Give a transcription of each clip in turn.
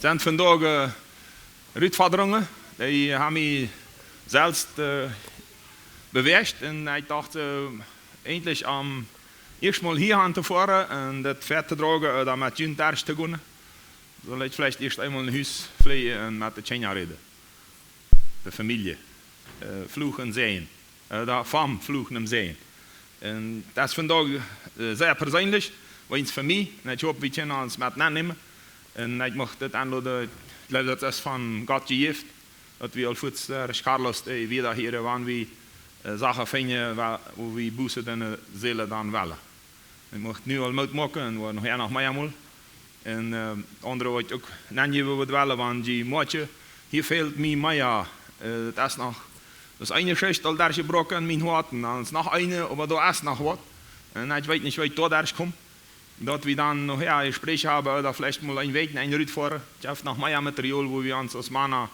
Zijn vandaag uitvorderingen, die hebben mij zelfs beweegt. En ik dacht, eindelijk eerst mal hier aan te voeren en dat ver te dragen, dan met jullie thuis te gaan. Zal ik vielleicht eerst eenmaal een huis vliegen en met de Tjena reden. De familie. Vloegen zeeën. De farm vloegen hem zeeën. En dat is vandaag zeer persoonlijk, want voor mij, en ik hoop we kunnen ons met nemen. En ik mag dit aanladen, ik geloof dat is van God gegeven, dat we al voets Carlos weer hier waren we zagen vinden hoe we boezen de zielen dan willen. Ik mag nu al moed maken en we nog meer eenmaal. En anderen wat ook nemen we willen, want die moedje, hier fehlt mij meer. Dat is nog, dat is een geschichte al daar gebroken in mijn hart, en dan is nog een, maar daar is nog wat. En ik weet niet waar ik daar komt. Dat we dan nog een gesprek hebben, oder vielleicht mal een week een rit voor. Ik heb nog meer materiaal, waar we ons als mannen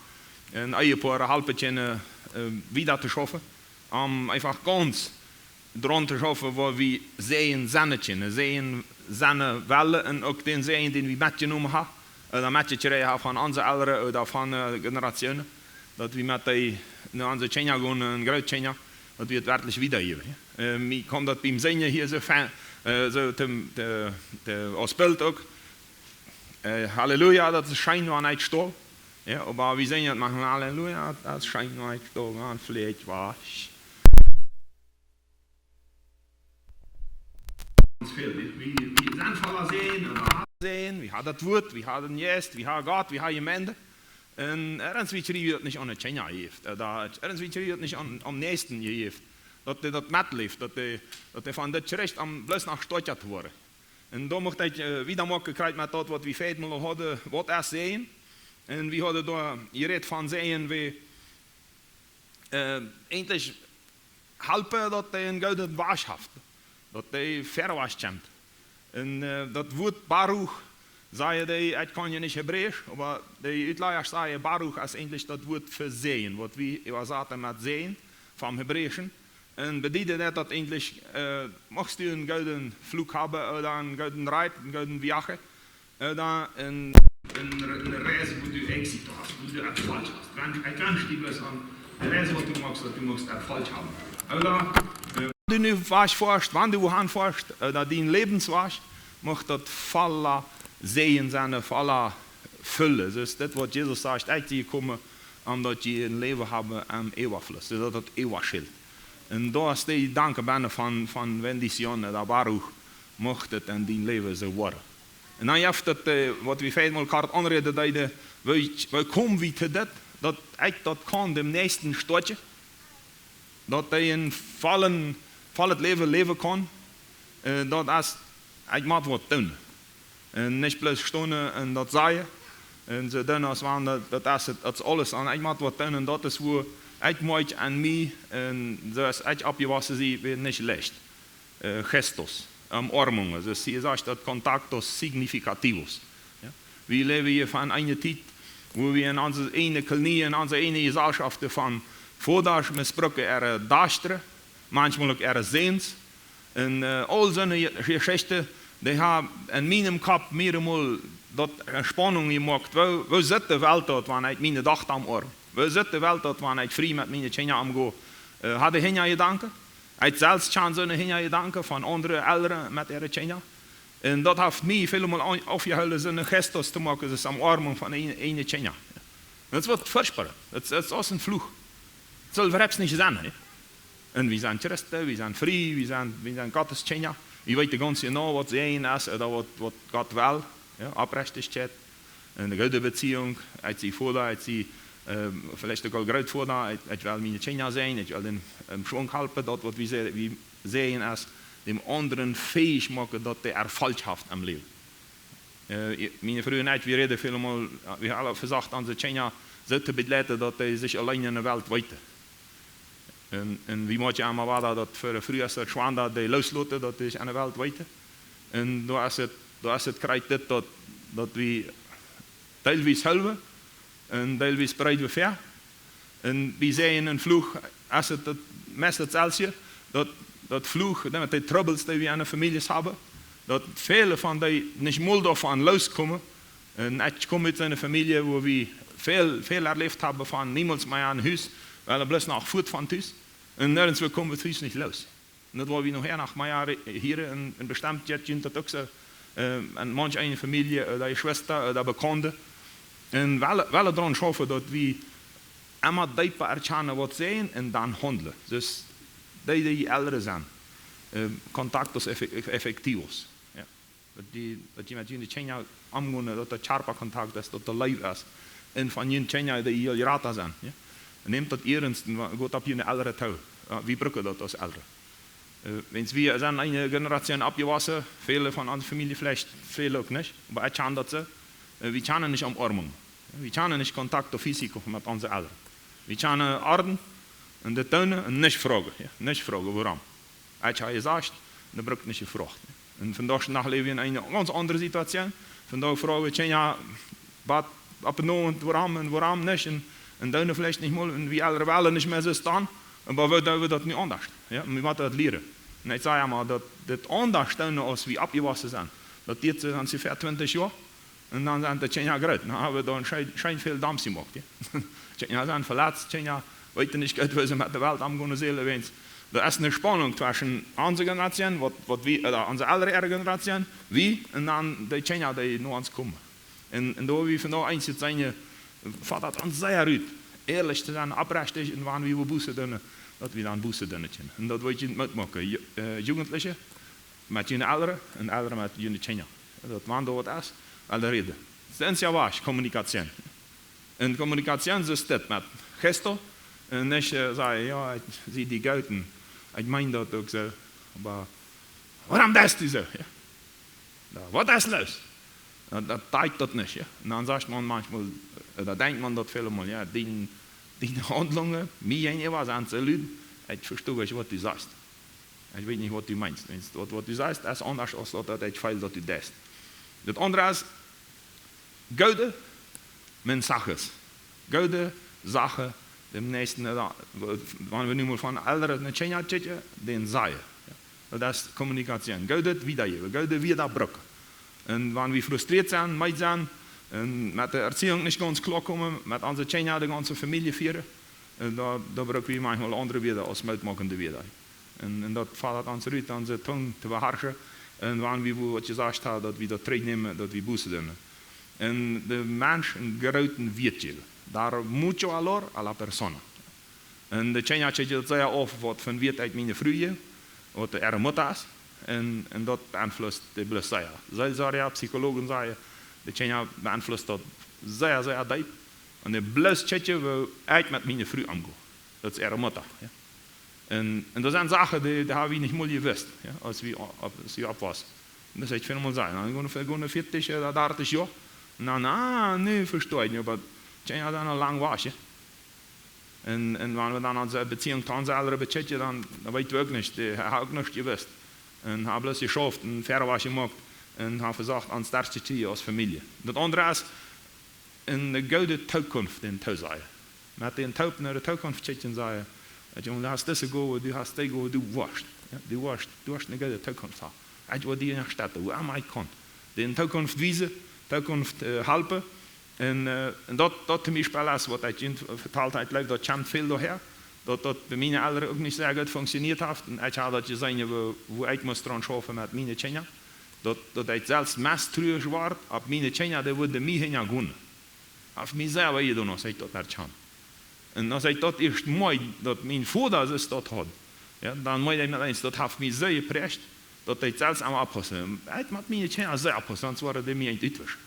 een paar halbetje wieder te schaffen. Einfach ganz dran te schaffen, waar we zeeën zannetje, zeeën zanne wellen en ook den zeeën die we metgenomen hebben. Oder metgekrijgen van onze ouderen, oder van generationen. Dat we met die naar onze Tjena gaan, een groot Tjena, dat we het werkelijk wiedergeven. Ik kom dat bij hem zingen hier zo fijn. Zo als beeld ook. Halleluja, dat is schijnbaar niet stil. Ja, maar we zingen het maar halleluja, dat is schijnbaar niet stil. En vleet was. We zijn voller sehen, we hadden het woord, we hadden jest, we hadden God, we hadden Gemeinde. En ergens weet je dat niet aan het Tjena heeft. Ergens weet je dat niet aan nächsten heeft. Dat hij dat metleeft, dat hij van dit recht am bloos nog stootje te worden. En dan mocht hij weer maken krijgen met dat wat we feitelijk hadden, wat er zijn. En we hadden daar, je redt van zijn, we eindelijk helpen dat hij een gouden was heeft. Dat hij verwas komt. En dat woord Baruch, zei hij, ik kan je niet Hebreeuws, maar de uitleiders zei Baruch als eindelijk dat woord verzeen. Wat we zaten met zeen, van Hebreeuwschen. En betekent dat eindelijk, mocht u een gouden vloek hebben, oder een gouden rijd, een gouden viaje, oder een reis wat u exit had, wat u het falsch had. Ik kan niet bloos aan de reis wat u mocht, dat u mocht het falsch hebben. Oder, wanneer u nu was forscht, wanneer u aan forscht, oder die levens was, mocht dat voller zeeën zijn, voller vullen. Dus dat wat Jezus zegt, echt hier komen, omdat je een leven hebben aan eeuwigfluss, zodat het eeuwig schild. En daar is die dankbaar van Wendision, dat Baruch mocht het en die leven zo worden. En dan heeft het, wat we feitelijk elkaar aanreden, dat we komen wie te dit, dat ik dat kan dem nächsten stootje, dat hij een vallen leven kan, dat is, ik moet wat doen. En niet bloos stonden en dat zeggen, en ze doen als waren, dat is alles aan, ik moet wat doen en dat is waar, ik moet aan mij, en zoals ik opgewassen zie, weer niet slecht. Gestos, omarmingen. Dus je zegt dat contactos significativos. Ja? We leven hier van een tijd, waar we in onze ene kolonie, in onze ene gezelschap van voordags misbruiken er daasteren, manchmal ook er zeens. En al zijn geschichten, die hebben in mijn kop meermaal dat spanning gemaakt. We zitten wel tot wanneer ik mijn dag am oor. We zitten wel tot wanneer ik vrij met mijn Tjena omga. Hadden hinja gedanken? Ik zelfs kan zo'n hinja gedanken van andere ouderen met ihre Tjena. En dat heeft mij veel afgehouden zo'n gestos te maken, dus omarming van een Tjena. Dat wordt versperen. Het is als een vloeg. Het zal verreps niet zijn. He? En we zijn christen, we zijn vrij, we zijn Gottes Tjena. We weten ganz genau wat zijn is, wat God wil. Ja, Abrechtigkeit, eine gute Beziehung, als sie vorder, als sie vielleicht sogar groot vorder, ich will meine Tjena sein, ich will den Schwung halten, dat wat we sehen als dem anderen fähig machen, dat der Erfolg hat am Leben. Meine Frau und ich, wir reden vielmal, wir haben gesagt, an der Tjena so zu begleiten, dat hij sich allein in der Welt weiter. En wie moet je allemaal waar dat voor früher is het schwan dat hij loslaten, dat is aan de Welt weiter. En daar is het krijgt dit dat we teilweise helpen en teilweise bereid we ver. En we zijn een vloeg, als het meest hetzelfde, dat vloeg, met de troubles die we in de families hebben, dat vele van die niet mal davon loskomen, En ich komme uit een familie waar we veel erlebt hebben van niemals meer aan huis, weil bloß nach voet van thuis. En nergens komen we het huis niet los. En dat was we nog nach maar hier in bestemd jet, dat ook zo. En manch eine Familie, die Schwester, die Bekannte. En wel daran schaffen, dat we immer dieper erkennen wat zijn en dan handelen. Dus die ältere zijn. Contactos effectivos. Ja. Dat je met je China omgaan, dat de sharpe contact is, dat de lief is. En van je China die je rata zijn. Ja. Neemt dat ernst en gaat op je een ältere touw. Wie brücken dat als ältere? Wenn wir sind eine Generation abgewassen, viele von unserer Familie vielleicht, viele auch nicht, aber ich kann das so, wir können nicht Umarmung, wir können nicht Kontakt physisch mit unseren Eltern. Wir können Arden und das tun und nicht fragen, ja? Nicht fragen, warum. Ich habe gesagt, dann braucht nicht gefragt. Und von daher nach leben wir in einer ganz anderen Situation. Von daher fragen wir, ja, was ab und warum nicht, und dann vielleicht nicht mal, und wie alle Wellen nicht mehr so stehen, aber wir tun das nicht anders. Ja? Wir müssen das lernen. En ik zei maar dat het anders stellen als we opgewassen zijn. Dat dit zijn ze 20 jaar. En dan zijn de 10 jaar groot. Dan hebben we dan schijn veel dampf gemaakt. Ja. 10 jaar zijn verlaatst, 10 jaar weten niet goed hoe ze met de wereld omgaan zullen. Er is een spanning tussen onze generatie, wat we, onze oudere generatie, wie, en dan de 10 jaar die naar ons komen. En daar we vandaag eens zijn, vat dat ons zeer uit. Eerlijk te zijn, oprecht en wanneer we boezen doen. Dat we dan boezen doen. En dat wil je niet maken. Jugendliche met je ouderen en ouderen met je kinderen. Dat wanneer wat is, alle reden. Dat is ja waar, communicatie. En communicatie is dit met gesten. En niet zeggen, ja, ik zie die gouden. Ik meen dat ook zo. Maar waarom dat is zo? Ja? Wat is los? Dat tijd dat niet. Ja? En dan zegt man manchmal, dan denkt man dat veel ja, die handelingen, mij was aan te lügen, ik verstehe niet wat u zegt. Ik weet niet wat u meint. Wat u zegt is anders als dat ik veel dat u deed. Het andere is, goede mensajes. Goede zaken, de meeste, wanneer we nu maar van ouderen naar China zitten, den zeggen. Dat is communicatie. Goede wiedergeven, goede wiederbrukken. En wanneer we frustreerd zijn, meid zijn, en met de Erziehung nicht ganz klar kommen, mit unserer China die ganze Familie führen, da brauchen wir manchmal andere wieder als Mutmachende wieder. Und das fordert uns uit, unsere Tongue zu beherrschen. Und wenn wir, was gesagt haben, dass wir das terugnemen, dass wir Buße tun. Und der Mensch ein großen Wert geben. Daar mucho valor a la persona. Und der China zet je dat sehr oft, wat van Wert uit mijn vroeger, wat de Mutter ist. Und das beeinflusst die bloß sehr. Seelsorger, Psychologen sagen, de China beeinflusst dat sehr, sehr diep. En de bloos tjetje wil uit met mijn vrouw omgaan. Dat is haar moeder. Ja. En dat zijn zaken die hebben we niet mooi gewust, ja, als we op was. En dat is echt veel zijn. Dan gaan we 40, 30 jaar. En dan, nee, verstehe ik niet. Maar China is dan lang was. Ja. En wanneer we dan onze beziehung tot onze ouderen betjetten, dan weten we ook niet. Die hebben ook niet gewust. En hebben bloos geschaft en verder was gemaakt. En hebben gezegd aan het sterkste tje als familie. Dat andere is een goede toekomst in te zijn. Met de toep naar de toekomst zitten zeggen, du hast deze goede, du hast die goede, du worst. Ja, du hast een goede toekomst. Ik wil die naar stad, hoe aan mij kan. De toekomst wijzen, toekomst helpen. En dat zum Beispiel is wat ik in verteld heb, dat komt veel doorher. Dat bij mijn ouderen ook niet zeer goed functioneert heeft. En ik had dat gezien hoe ik moest eraan schaffen met mijn kinderen. Dat ik zelfs meest treurig word op mijn kinderen, die wilden mij heen gaan. Auf mich selber gedaan als ik dat herkende. En als ik dat eerst mooi, dat mijn vader is dat had, ja, dan moet ik met eens, dat heeft mij zo geprägt, dat ik zelfs aan oppassen. Ik moet mijn kinderen zo oppassen, anders waren die mij niet uitwischen.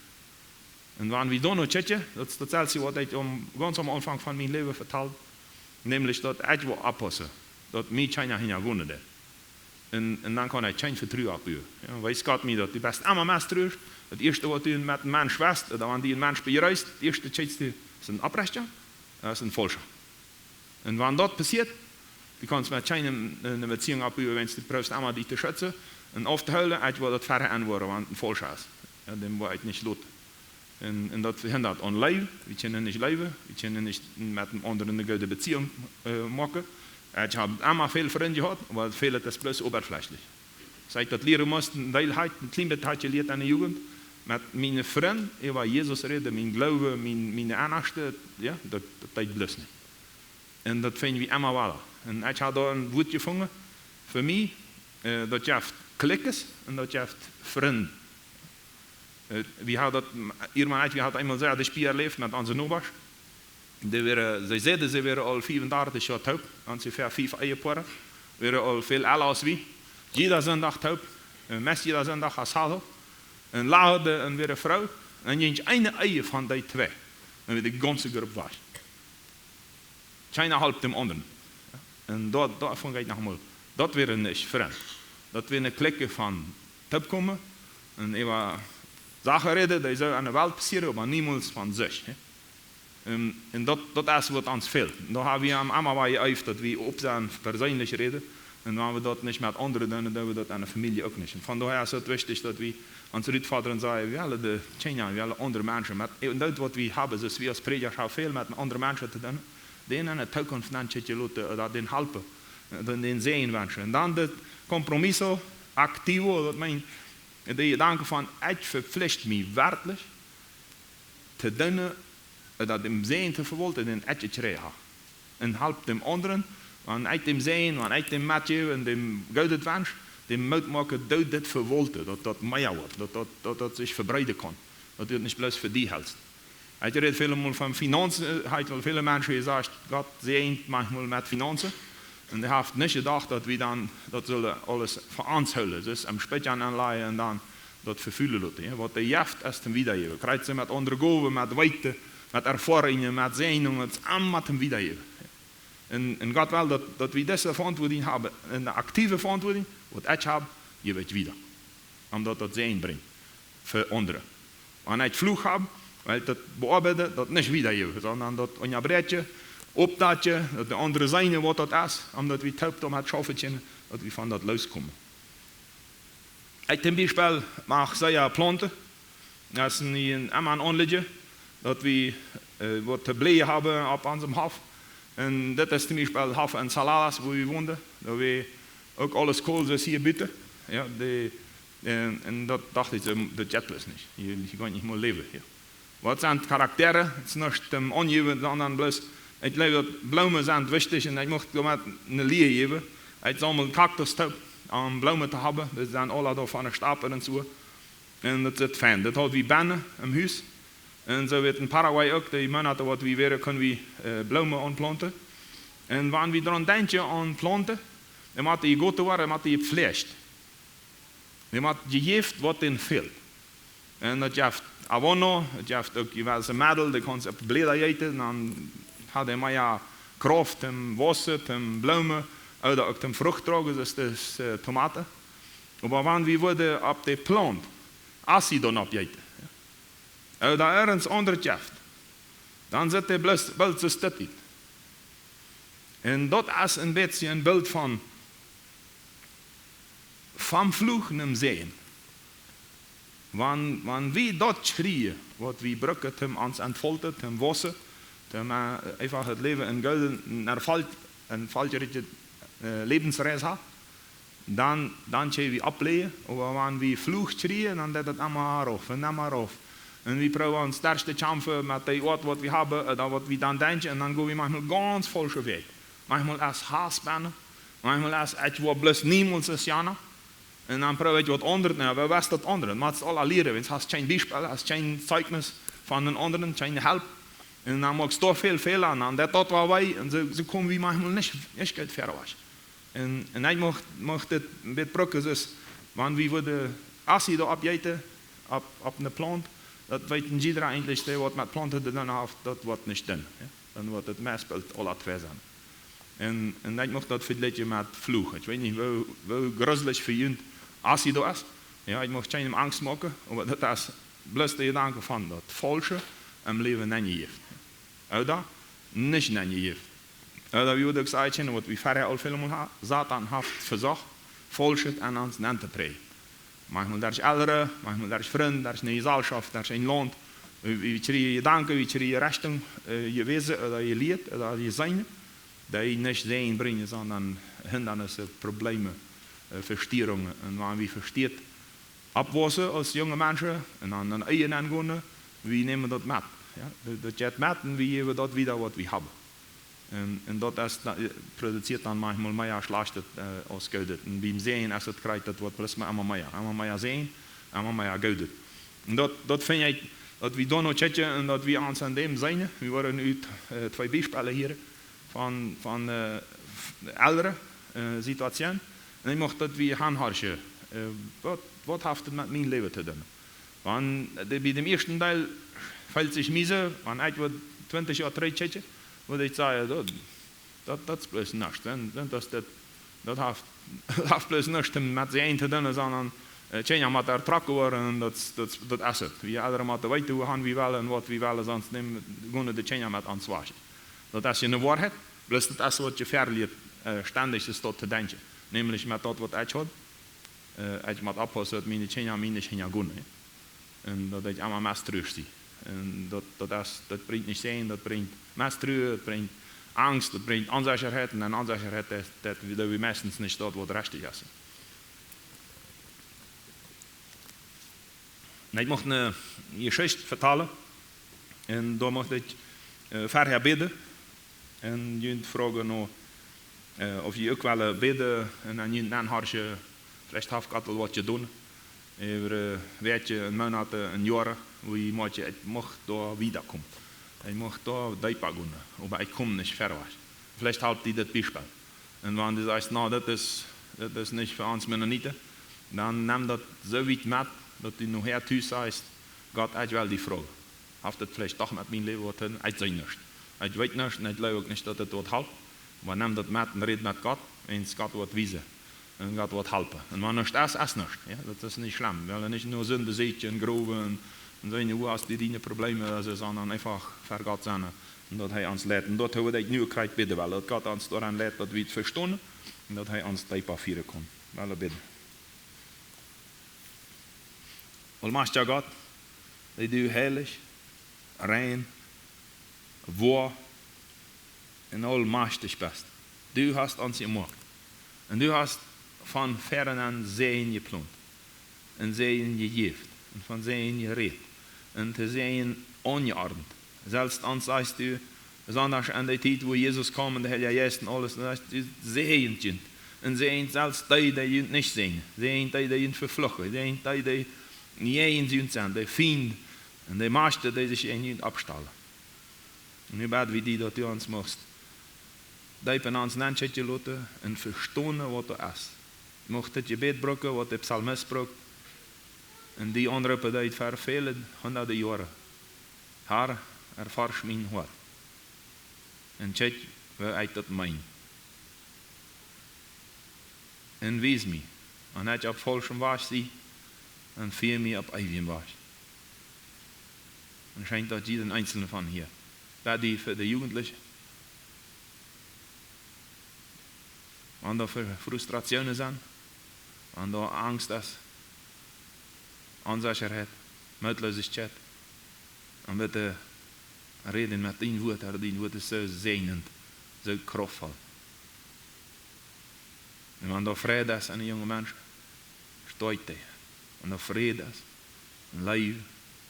En wanneer we dan nog zitten, dat is hetzelfde wat ik ganz am Anfang van mijn leven vertelde, nämlich dat ik wil oppassen, dat mijn kinderen heen gaan. En dan kan ik geen vertrouwen opbouwen. Ja, weiß Gott mir, dat die best immer meest terug. Het eerste wat u met een mens wist, dat wanneer die een mens bereist, het eerste tjitste is een oprechter, dat is een falscher. En wanneer dat passiert, dan kan je met geen een beziehung opbouwen, wenn je probeert immer die te schützen en af te houden, uit wat het verre antwoorden, want een falscher is. Ja, dan wil ik niet laten. En dat verhindert aan leven, we kunnen niet leven, we kunnen niet met een andere een goede beziehung maken. Ich habe immer viele Freunde gehabt, aber viele das bloß oberflächlich. Seit ich das lernen musste, ein klein bisschen hat gelernt in der Jugend, met mijn vriend, waar Jezus reden, mijn geloof, mijn aandachte, ja, dat blust niet. En dat vinden we allemaal wel. En ik had daar een woordje gevonden, voor mij, dat je hebt klikkers en dat je hebt vrienden. We hadden eenmaal gezegd, de spier leeft met onze nobers. Ze zeiden ze waren al 35 jaar taub, ongeveer 5 eierparen. We waren al veel ouder als wie. Jeder zondag taub, meest jeder zondag als hadden. En later en weer een vrouw. En je een eier van die twee. En weer de ganze groep was. China halpt dem anderen. En dat vond ik nog mooi. Dat weer een vriend. Dat weer een klikken van taub komen. En even zaken reden, die zou aan de wereld passeren, maar niemand van zich. En dat is wat ons fehlt. Dan hebben we allemaal waar je uit dat we op zijn persoonlijk reden. En dan we dat niet met anderen doen, dan doen we dat aan de familie ook niet. En vandaar is het wichtig dat we onze uitvaderen zeggen, we willen de China, we willen andere mensen. En dat wat we hebben, is we als predikers hebben veel met andere mensen te doen. Die in de toekomst dan dat den helpen, den zijn wensen. En dan de compromiso activo, dat mijn de gedanke van, ik verplicht me werkelijk te doen dat hem zijn te verwolten en ik krijgen. En helpt dem anderen, want ik dem zijn, want ik dem Matthew en dem gouden wens, dem moet maken dat dit verwolten, dat meer wordt, dat zich verbreiden kan. Dat het niet bloos voor die helst. Ik redt veel van financiën, heeft wel veel mensen gezegd, God zeent manchmal met financiën. En die heeft niet gedacht dat we dan, dat zullen alles voor ons houden. Dus am spetje aanleggen en dan dat vervullen laten. Wat de jaft is hem wiedergeven. Krijgt ze met andere goven, met wijte, met ervaringen, met zenuwen, het allemaal met hem wiedergeven. En God wil dat we deze verantwoording hebben. En de actieve verantwoording, wat ik heb, je weet wieder. Omdat dat zijn brengt. Voor anderen. Wanneer ik vloeg heb, wil dat bearbeiden, dat niet wiedergeven. Sondern dat on je breedje, op dat je, dat de andere zijn wat dat is. Omdat we het helpt om het schaffen, dat we van dat loskomen. Ik ten Beispiel mag zeggen planten. Dat is een aanleggen. Dat we wat te blij hebben op onze hof. En dat is ten Beispiel hof en saladas, waar we woonden. Dat we ook alles koolzuur hier bieden. Ja, en dat dacht ik, dat jet plus niet. Je kan niet meer leven hier. Wat zijn karakteren? Het is niet om ongeven, dan plus. Ik geloof dat bloemen zijn wichtig en ik mocht met een leer geven. Het is allemaal cactus om bloemen te hebben. Dat zijn alle van een stapel en zo. En dat is het fijn. Dat hadden we binnen im huis. En zo werd in Paraguay ook, die maanden wat we weer kunnen we bloemen aanplanten. En wanneer we er een deintje aan planten, dan moet je goed worden, dan moet je vlees. Dan moet je geeft wat in veel. En dat heeft abono, dat heeft ook diverse middelen, die kan ze op bleden eten. Dan had hij maar ja kracht en wasser en bloemen. Ook de vrucht dragen, dus tomaten. Maar wanneer we worden op de plant, als je dan op eten. Als er ergens onder heeft, dan zit hij beeld zo stuk. En dat is een beetje een beeld van vloeg naar zee. Wanneer we dat schreeuwen, wat we gebruiken, om ons ontfolten, om wassen, om einfach het leven in golden naar een falsche levensreis hebben, dan kunnen we opleiden. Maar wanneer we vloeg schreeuwen, dan dat het allemaal af en allemaal af. En we proberen ons sterkste kampen met die woord wat we hebben, dat wat we dan denken, en dan gaan we manchmal ganz falsche weg. Manchmal als haasbannen, manchmal als iets wat bloos niemand is, Jana. En dan probeer je wat anderen, nou, wat was dat andere? Maar het is al leren, want het is geen Beispiel, het is geen zeugnis van een anderen, geen help. En dan maakt het toch veel aan, en dat was wij, en zo komen we manchmal niet verder was. En ik mocht dit een beetje brokken, dus, wanneer we worden, als je erop eten, op een plant, dat weet iedereen eigenlijk, wat met planten te doen heeft, dat wordt niet doen. Ja? Dan wordt het meespeelt alle twee zijn. En ik mocht dat vergelijken met vloeg. Ik weet niet, hoe gruselig voor jullie als je dat is. Ja, ik mocht geen angst maken, maar dat is bloos de gedanke van dat falsche en leven niet heeft. Uit dat, niet heeft. Uit dat we ook zeggen, wat we verder al veel hebben, Satan heeft verzocht, falsche en ons niet te preken. Manchmal daar is ouderen, manchmal daar is vrienden, daar is een gezelschap, daar is een land. We krijgen je danken, we krijgen je rechten, je wezen, dat je leert, dat je zijn. Dat je niet zijn brengen, sondern hindernissen, problemen, verstierungen. En wanneer we versteert abwassen als junge Menschen en dan een eigen aangaan, wie nemen dat met. Ja? Dat je het met en wie geven dat wieder wat we hebben. En dat is, produziert dann manchmal mehr Schlachtet als Goudet. Und beim Sehen ist es krijgt dat wat plus maar allemaal meer sehen, allemaal meer Goudet. En dat vind ik, dat we dan nog checken en dat we ons aan dem zijn. We worden nu 2 bijspellen hier van de oudere situatie. En ik mocht dat we gaan hartje. Wat heeft het met mijn leven te doen? Want bij de eerste deel fällt sich miese, want ik word 20 jaar terug checken. Würde ich sagen, das ist bloß nichts. Das hat bloß nichts mit sich einzudünnen, sondern tjena met daar trakken worden en dat is het. We alle moeten weten hoe gaan we willen en wat we willen, sonst gaan de tjena met ons waschen. Dat is je waarheid, plus dat is wat je verleert ständig is tot te denken. Nämlich met dat wat ik had. Ik moet oppassen dat mijn tjena niet gaan. En dat ik allemaal meest terug zie. En dat brengt niet zijn, dat brengt meestruwen, dat brengt angst, dat brengt onzekerheid. En onzekerheid dat we meestens niet dat wat richtig is. En ik mocht een geschichte vertellen. En daar mocht ik verder bidden. En je vragen nog of je ook wel bidden. En dan je een hartje, vielleicht halfkattel wat je doen. Over weet je een maand, een jaar. Wie mocht daar wiederkommen. Ich mocht da dieper gehen, aber ich komme nicht vorwärts. Vielleicht halt die das Beispiel. Und wenn du sagst, no, das ist nicht für uns Mennoniten, dann nimm das so weit mit, dass du nachher zu sagst, Gott, ich will die Frage. Haft das vielleicht doch mit meinem Leben was tun? Ich sehe nicht. Ich weiß nicht und ich glaube nicht, dass das dort hält. Aber nimm das mit und red mit Gott, und Gott wird wiesen. Und Gott wird helfen. Und wenn nicht ist nicht. Ja, das ist nicht schlimm. Wir wollen nicht nur Sünde sehen und groben. En zijn hoe als die problemen zijn, sondern einfach voor God zijn. En dat hij ons leidt. En dat hebben we nu krijgt bidden wel. Dat God ons daaraan leidt dat we het verstaan. En dat hij ons dieper vieren kan. Wel bidden. Almachtiger Gott, die du heilig, rein, wahr en almachtig bist. Du hast uns gemacht. En du hast von fern an Sehen geplant. En Sehen gegeven. En van Sehen geredet. En te zijn ongeordend. Zelfs ons sagst du, besonders an der tijd wo Jesus kwam en de Heilige Geist en alles, dan is het zeentje. En zeent zelfs die je niet zien. Zeent die je vervluchten. Zeent die niet eens zijn. Die vriend en die machten die zich in je opstellen. En nu bad we die dat u ons moest. Die van ons nantje laten en verstaan wat er is. Mocht het je bedbroken wat de psalmist sprak. En die onroepen die het voor vele honderden jaren. Haar, erforsch mijn hart. En check waar ik dat meen. En wees me. En als je op falschem was zie, en vier me op eigen was. En schijnt dat jeden einzelne van hier. Dat die voor de Jugendlichen. Want er frustrationen zijn. Want er angst is. Onzekerheid, moedeloosheid. En met de reden met die woord is zo zenend, zo krachtvol. En wanneer er vrede is aan een jonge mens, stoot hij. Wanneer er vrede is, een leven,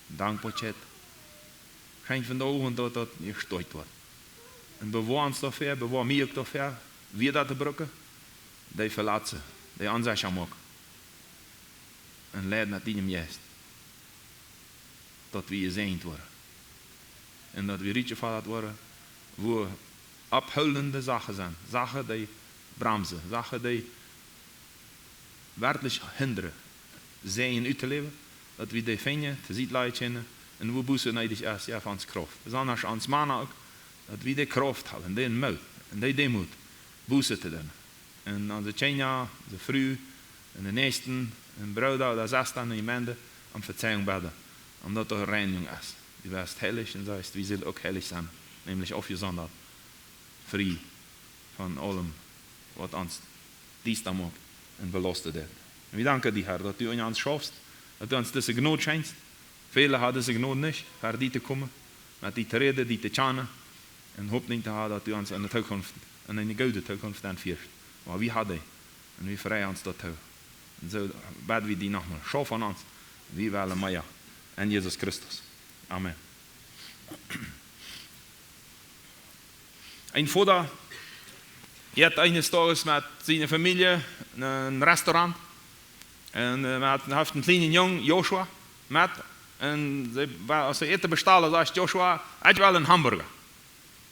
dankbaarheid. Geen van de ogen dat dat gestoot wordt. En bewaar ons daarvoor, bewaar mij ook daarvoor, wie dat te brokken, die verlaten, die onzekerheid maken. En leid met die hem juist. Dat we gezegend worden. En dat we rietje van worden. Waar ophoudende zaken zijn. Zaken die bremsen. Zaken die werkelijk hinderen. Zijn uit te leven. Dat we die vinden, te zien laten. En we boezen neidig is ja, van ons kracht. Dus anders ons mannen ook. Dat we die kracht hebben. Die moed. En die moed. Boezen te doen. En onze tjena, de vrouw. En de neesten. En bruid oder 16 jemanden om Verzeihung bidden. Omdat er Reinigung ist. Du wirst heilig und sagst, wir sollen auch heilig sein. Nämlich aufgesondert. Frei von allem, was uns dies da macht und belastet hat. Und wir danken dir, Herr, dass du in uns schaffst, dass du uns diese Gnade schenkst. Viele haben diese Gnade nicht, für die zu kommen, mit die zu reden, die zu tjanen. Und hoffen zu haben, dass du uns in der Zukunft, in eine gute Zukunft anführst. Aber wir haben die. Und wir freuen uns dazu. Und so beten wir die nochmal. Schau von uns, wie wir alle mehr in Jesus Christus. Amen. Ein Vater hat eines Tages mit seiner Familie ein Restaurant. Und hat einen kleinen Jungen, Joshua, mit. Und als er eten bestellen, sagt Joshua, ich will einen Hamburger.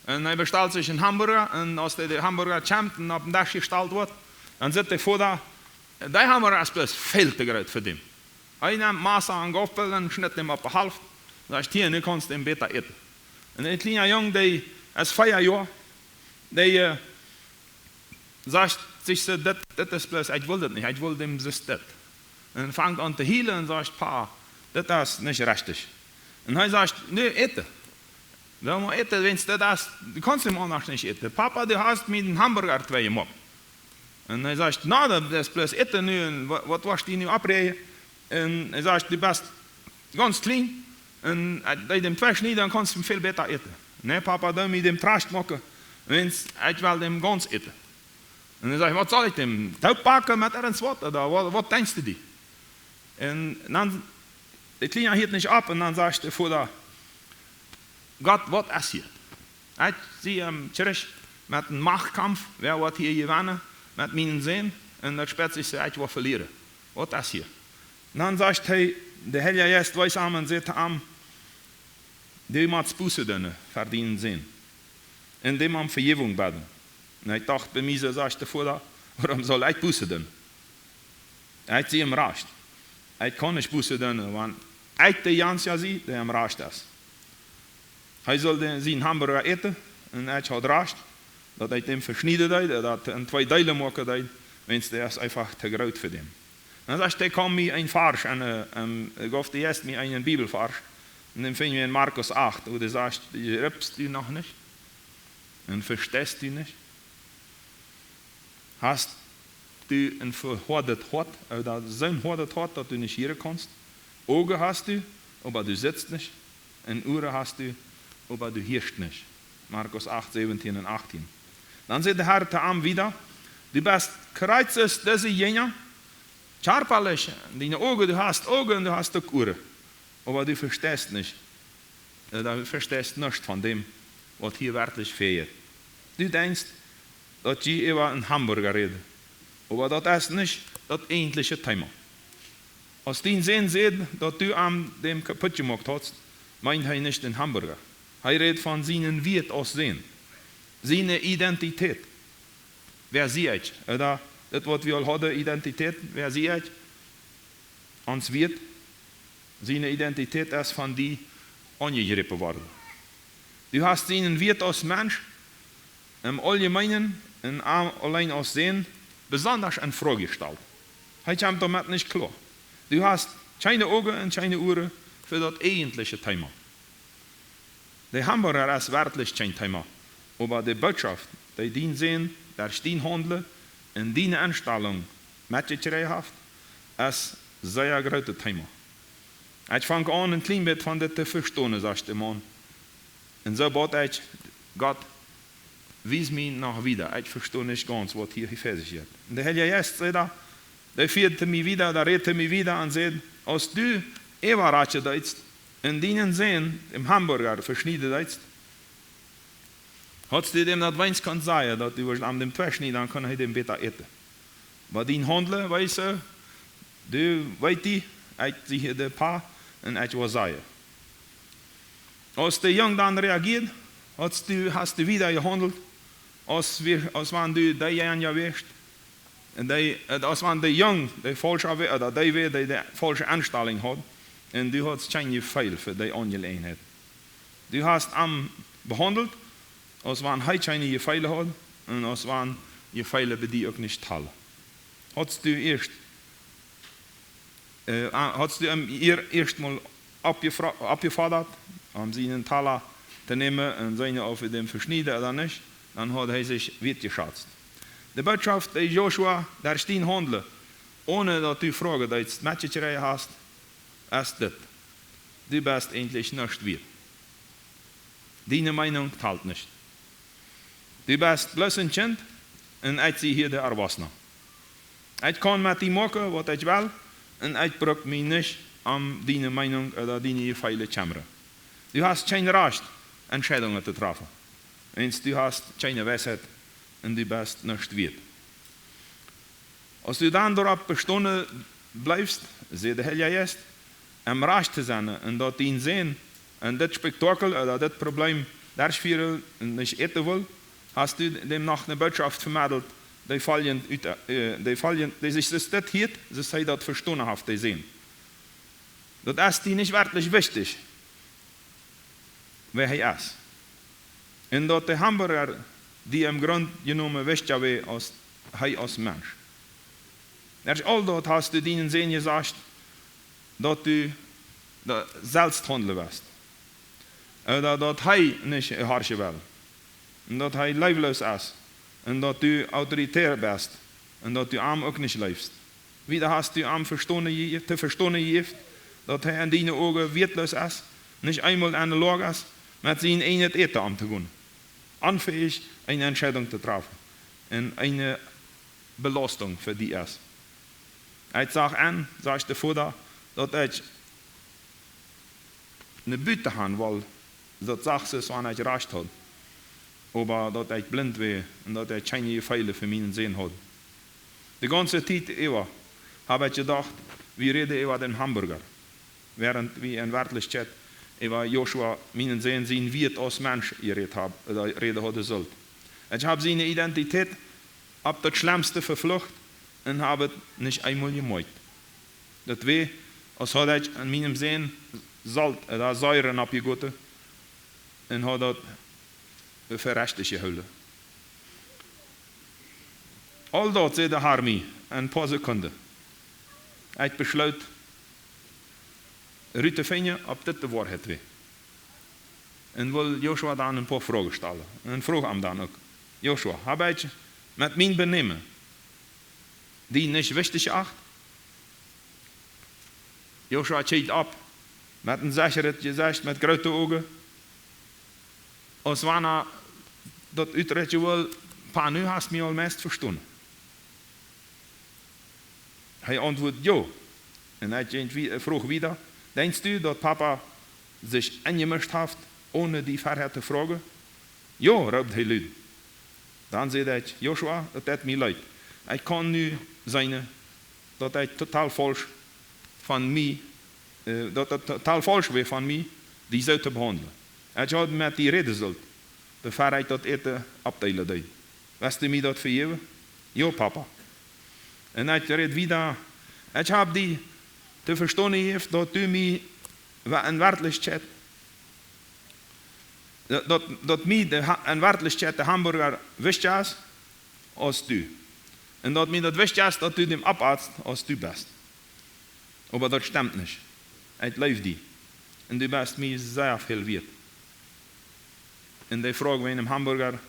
Und er bestellt sich einen Hamburger. Und als der Hamburger kommt und auf den Tisch gestellt wird, dann sagt der Vater, der Hamburger ist bloß viel zu groß für den. Er nimmt Masse an Gopfel und schneidet ihn auf die Hälfte. Sagt, hier, du kannst ihn besser essen. Und der kleine Junge, der ist 4 Jahre, der sagt sich, das ist bloß, ich will das nicht, ich will dem das. Und fängt an zu heulen und sagt, Pa, das ist nicht richtig. Und er sagt, nee, essen. Wenn man essen, wenn du das, du kannst ihm anders nicht essen. Papa, du hast mir den Hamburger 2 Mal. Und er sagt, na, das ist bloß essen, was willst du nicht abreden? Und er sagt, du bist ganz klein. Und bei dem Fleisch nicht, dann kannst du viel besser essen. Nee, Papa, dann mit dem Trash machen, wenn ich will dem ganz essen. Und er sagt, was soll ich dem? Taub backen mit ins Wasser, oder was denkst du dir? Und dann, der Kleine hielt nicht ab, und dann sagt der Vater, Gott, was ist hier? Ich sehe im Kirche mit einem Machtkampf, wer wird hier gewinnen, mit meinen Sehen, und dann später sich, ich will verlieren. Was ist hier? Und dann sagt er, der Heilige Geist weiß am und sagt am, die muss Buße tun, verdienen sehen. Und die muss Vergebung beten. Und ich dachte, bei mir sagt der Vater, warum soll ich Buße tun? Ich sehe ihm recht. Ich kann nicht Buße tun, wenn ich den Jans ja sehe, der ihm recht ist. Er soll seinen Hamburger essen, und ich habe recht, dass ich dem verschneiden soll, dass in 2 Teile machen soll, wenn es der ist einfach zu groß für den. Dann sagt er, komm mir ein Vers, ich gab erst mir einen Bibelvers, und den finden wir in Markus 8, wo du sagst, rübst du noch nicht, und verstehst du nicht. Hast du ein verhortet Hort, oder so ein verhortet Hort, dass du nicht hören kannst. Augen hast du, aber du sitzt nicht. Und Ohren hast du, aber du hörst nicht. Markus 8, 17 und 18. Dann sagt der Herr zu ihm wieder, du bist kreuzes diese Jünger, scharperlich, deine Augen, du hast Augen und du hast auch Ohren. Aber du verstehst nicht. Du verstehst nichts von dem, was hier wirklich fehlt. Du denkst, dass ich über einen Hamburger rede. Aber das ist nicht das eigentliche Thema. Als die sehen, dass du an dem kaputt gemacht hast, meint er nicht den Hamburger. Er redet von seinen Wert aussehen. Seine Identität. Wer sie ich? Oder das, was wir haben, Identität, wer sie ich? Uns wird. Seine Identität ist von die angegriffen worden. Du hast seinen Wert als Mensch im Allgemeinen und allein aus Sehen besonders in Frage gestellt. Er kommt damit nicht klar. Du hast keine Augen und keine Ohren für das eigentliche Thema. Der Hamburger ist wirklich kein Thema, aber die Botschaft, die sehen, der stehen handeln und die Einstellung mitgekriegt hat, ist ein sehr großes Thema. Ich fange an, ein klein bisschen von das zu verstehen, sagt der Mann. Und so bat ich, Gott, wies mir noch wieder. Ich verstehe nicht ganz, was hier gefährlich ist. Und der Heilige Geist sagt, der führte mich wieder, der redete mich wieder und sagt, als du überrascht bist, in denen sehen, im Hamburger verschnieden bist, hast du dem das weins kann sagen, dass du an dem Tisch nicht, dann kann er dem besser essen. Aber den Handeln, weißt du weißt, ich sehe den Paar und ich will sagen. Als der Junge dann reagiert, hast du wieder gehandelt, als wenn du der Junge wärst. Als wenn der Junge die falsche Einstellung hat, und du hast keine Fehl für die Angelegenheit. Du hast ihn behandelt, als wenn er keine Fehle hat, und als wenn die Fehle bei dir auch nicht teilen. Hast du ihm erstmal abgefordert, seinen Taler zu nehmen und seine auf dem verschneiden oder nicht, dann hat er sich wertgeschätzt. Die Botschaft, die Joshua, der stehen handeln, ohne dass du Fragen, dass du mitgekriegt hast, ist das. Du bist endlich nicht wert. Deine Meinung teilt nicht. Du bist bloß ein Kind und ich sehe hier der Erwachsene. Ik kan met die maken wat ik wil en ik bruk mij niet aan die Meinung oder die feile Chambre. Du hast kein Recht, Entscheidungen zu treffen. Und du hast keine Weisheit und du bist nicht wert. Als du dann darauf bestanden bleibst, sehe der Herr jetzt, am Recht zu sein und dort ihn sehen und das Spektakel oder das Problem darstellen und nicht eten will, hast du dem noch eine Botschaft vermittelt, die sich das hier, sie sei dort verstanden haben, die sehen. Das ist die nicht wirklich wichtig, wer er ist. Und dort der Hamburger, die im Grunde genommen wisst ja, wie als Mensch. Erst all dort hast du denen sehen gesagt, dass du selbst handeln wirst. Oder dass er nicht herrschen will. Und dass er leiblos ist. Und dass du autoritär bist. Und dass du arm auch nicht lebst. Wieder hast du arm zu verstehen gegeben, dass er in deinen Augen wertlos ist. Nicht einmal an der Lage ist, mit seinen eigenen Eten anzugehen. Unfähig, eine Entscheidung zu treffen. Und eine Belastung für die ist. Ich sage an, sagt der Vater, dass ich eine Büte habe, weil das sagt es, wann ich recht habe. Aber dass ich blind bin und dass ich keine Gefälle für meinen Sehen habe. Die ganze Zeit über habe ich gedacht, wir reden über den Hamburger. Während wir in Wirklichkeit über Joshua meinen Sehen sehen wird als Mensch reden haben sollte. Ich habe seine Identität ab das Schlimmste verflucht und habe nicht einmal gemerkt. Das weh, als had ich an meinem Sehen Salz oder Säuren abgegoten und habe das verrechtlich gehouden. All dat zei de Herr mir in ein paar Sekunden. Ich besluit Ruud te vinden op dit de waarheid weer. En wil Joshua dan een paar vragen stellen. En vroeg hem dan ook. Joshua, heb ik met mijn benemen die niet wichtig acht? Joshua kijkt op met een zekerheid gezicht, met grote ogen. Als wanneer dat uitrechtje wil, pa, nu hast mij al meest verstaan. Hij antwoordt ja. En hij vroeg wieder, denkst du, dass Papa sich eingemischt hat, ohne die Wahrheit zu fragen? Ja, ruft hij luid. Dan zei hij, Joshua, dat tut mir leid. Ich kann nu zijn dat hij totaal falsch van mij, dat het totaal falsch was van mij, die zo te behandelen. Ik had met die reden zult, de Wahrheit dat eten abdelen deed. Wist u mij dat vergeven? Ja, Papa. En hij redt wieder, ich habe die te verstaan heeft dat u mij in werkelijkheid, dat mij in werkelijkheid de Hamburger wist is als u. En dat mij dat wist is dat u dem abarzt als u bist. Aber dat stimmt nicht. Ik leef die. En du bist mij sehr viel wert. En die vraag van een Hamburger,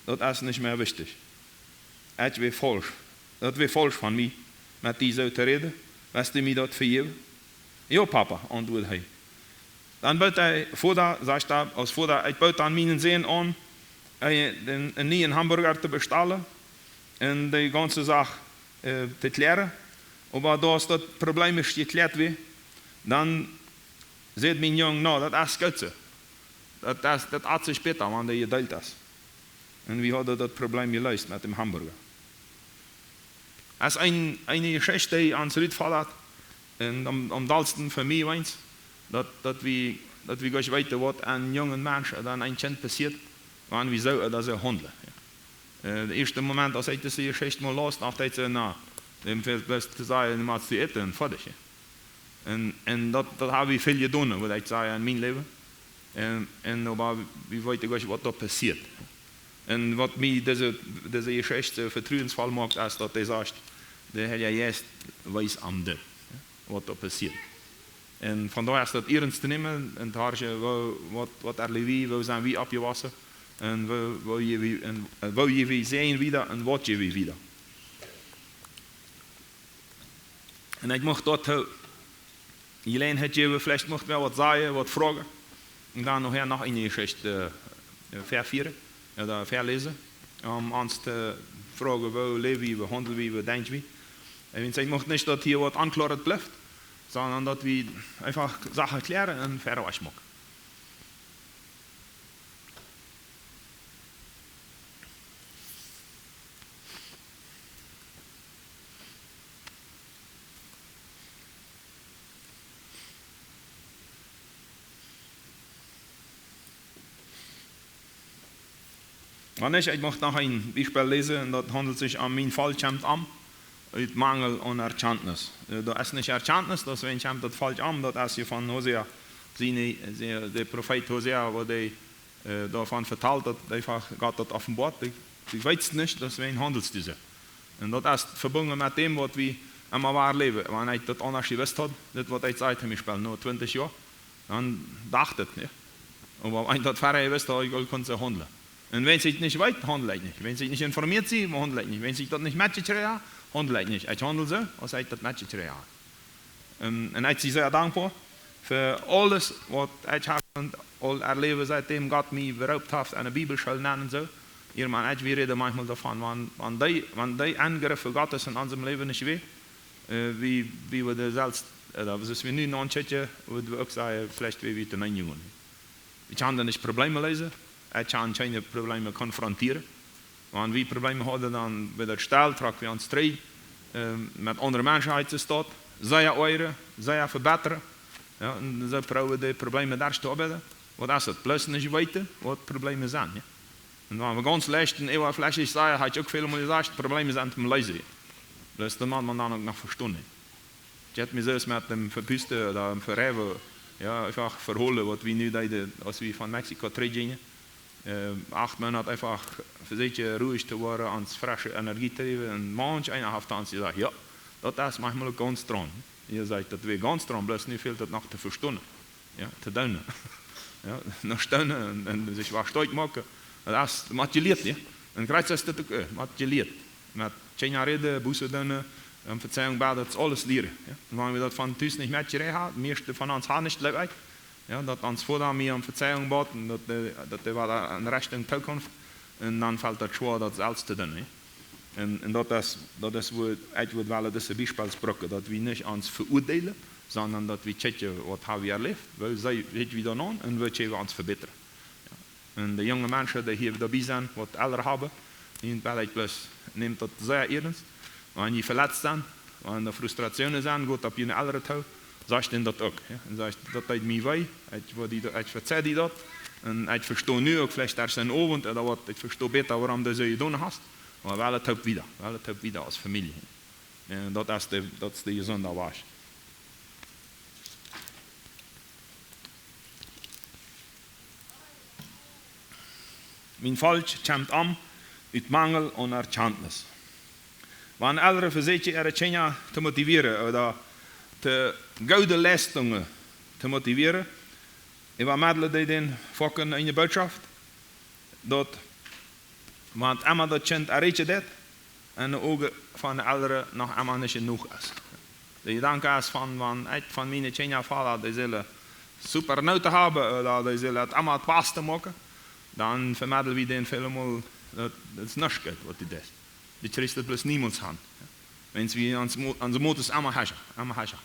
dat is niet meer wichtig. Ik weet falsch. Dat weet falsch van mij, met die zo te reden. Wist u mij dat vergeven? Ja, Papa, antwoordt hij. Dan bouwt hij Vater, zegt hij, als Vater, ik bouwt aan mijn zin aan, een nieuwe Hamburger te bestellen en die ganze Sache te klären. Aber als dat probleem is geklärt weer, dan zegt mijn jongen, nou, dat is goed zo. Dat had zich später, wanneer je deelt is. En we hadden dat probleem gelöst met dem Hamburger. Es ist eine Geschichte, die ans Ried fällt, und am dollsten für mich eins, dass wir gleich weiter, was einem jungen Menschen dann ein Kind passiert, wenn wir so oder so handeln. Der erste Moment, als ich diese Geschichte mal las, dachte ich so, na, dem best zu sagen, du machst die Eten und fertig. Und das habe ich viel getan, würde ich sagen, in meinem Leben. Aber wir wollten gleich, was da passiert. Und was mir diese Geschichte vertrauensvoll macht, ist, dass er sagt, der Herr jetzt weiß am Ding, was da passiert. Und von daher ist das ernst zu nehmen und was erleben, wo sind wir abgewassen und wo je sehen wieder und was je wieder. Und ich möchte dort Jelene hat je vielleicht möchte mir was sagen, was fragen und dann nachher noch eine Geschichte verführen. Oder verlesen, om ons te vragen, wo leven we, wo handeln we, wo denken we. Ich möchte nicht, dass hier was anklart bleibt, sondern dass wir einfach Sachen klären und fertig machen. Und ich möchte noch ein Beispiel lesen, und das handelt sich um mein Fall kommt an, uit Mangel an Erkenntnis. Das ist nicht Erkenntnis, dass wenn kommt das falsch an, das ist hier von Hosea, der Prophet Hosea, wo der davon vertelt, dass einfach Gott das offenbart. Ich weiß nicht, dass wenn handelt diese. Und das ist verbunden mit dem, was wir immer wahr leben. Wenn ich das anders gewusst habe, das was ich seit mir spiele, nur 20 Jahre, dann dachte ich nicht. Aber wenn ich das vorher gewusst habe, ich konnte handeln. Und wenn ich nicht weiß, handle ich nicht. Wenn ich nicht informiert bin, handle ich nicht. Wenn ich das nicht mitgekriegt habe, handle ich nicht. Ich handle so, als ich das mitgekriegt habe. Und ich bin sehr dankbar für alles, was ich habe und all erlebe, seitdem Gott mich beraubt hat, eine Bibelschule nennen so. Hier, man, wir reden manchmal davon, wenn die Angriffe Gottes in unserem Leben nicht weh, wie wir das selbst, was wir nu anschauen, würden wir auch sagen, vielleicht wie wir den Jungen. Ich kann da nicht Probleme lesen. Ich kann keine Probleme konfrontieren. Wenn wir Probleme haben, dann wird er still, tragen wir uns Streit mit anderen Menschen zu stehen, sehr eure, sehr verbessern. Ja, und so probieren die Probleme da zu arbeiten. Was ist das? Bloß nicht weiter, was die Probleme sind. Ja? Und wenn wir ganz leicht und oberflächlich sagen, habe ich auch viele Mal gesagt, die Probleme sind im Leisen. Bloß dann muss man dann auch noch verstehen. Ich hätte mir selbst mit dem Verpüsten oder dem Verreven ja, einfach verholen, was wir nu deden, als wir von Mexiko zurückgingen. 8 Monate einfach für sich ruhig zu werden, ans frische Energie zu geben. Und manch einer hat dann gesagt, ja, das ist manchmal ganz dran. Ihr sagt, das wäre ganz dran, bloß nicht fehlt das noch zu verstehen. Ja, zu tun. Ja, noch stehen und sich was stolz machen. Das ist motiviert, ja. Und gerade ist das auch motiviert. Mit Tschenja reden, Busse tun, Verzeihung beten, das ist alles lernen. Ja. Und wenn wir das von uns nicht mitgekriegt haben, die meisten von uns haben nicht gleich. Ja, dat ons voordat we om Verzeihung baten, dat war een recht in toekomst. En dan valt het schwer dat zelfs te doen. En dat is wo ik wil wel deze Beispiel sprechen, dat we niet ons veroordelen, sondern dat we checken wat hebben we erlebt, weil zij weten we dan aan en we checken ons verbeteren. Ja. En de jonge mensen die hier dabei zijn, wat älter hebben, in het plus neemt dat zeer ernst. Wanneer je verletzt zijn, wanneer er frustrationen zijn, gaat op je ältere toe. Sagst du das auch? Ja? Und sagst du, das tut mir weh, ich verzeihe dir das. Und ich verstehe nu auch vielleicht erst einen Abend, oder was, ich verstehe besser, warum du so getan hast. Aber weil es wieder als Familie. Ja, das ist die gesunde Wahrheit. Mein Falsch kommt an, uit Mangel an Erkenntnis. Wenn Eltern versuchen, ihre Kinder zu motivieren, oder de goede leistungen te motiveren. En wat middelen die dan fokken in je boodschap? Dat, want eenmaal dat kind erreed dat, en de ogen van de ouderen nog eenmaal niet genoeg is. De gedanke is van mijn kinderen vallen, die zullen super noten hebben, of die zullen het allemaal het beste maken, dan vermiddelen we den helemaal, dat is niks goed wat die is. Die trist het plus niemands hand. Wenn wir onze motors allemaal hebben.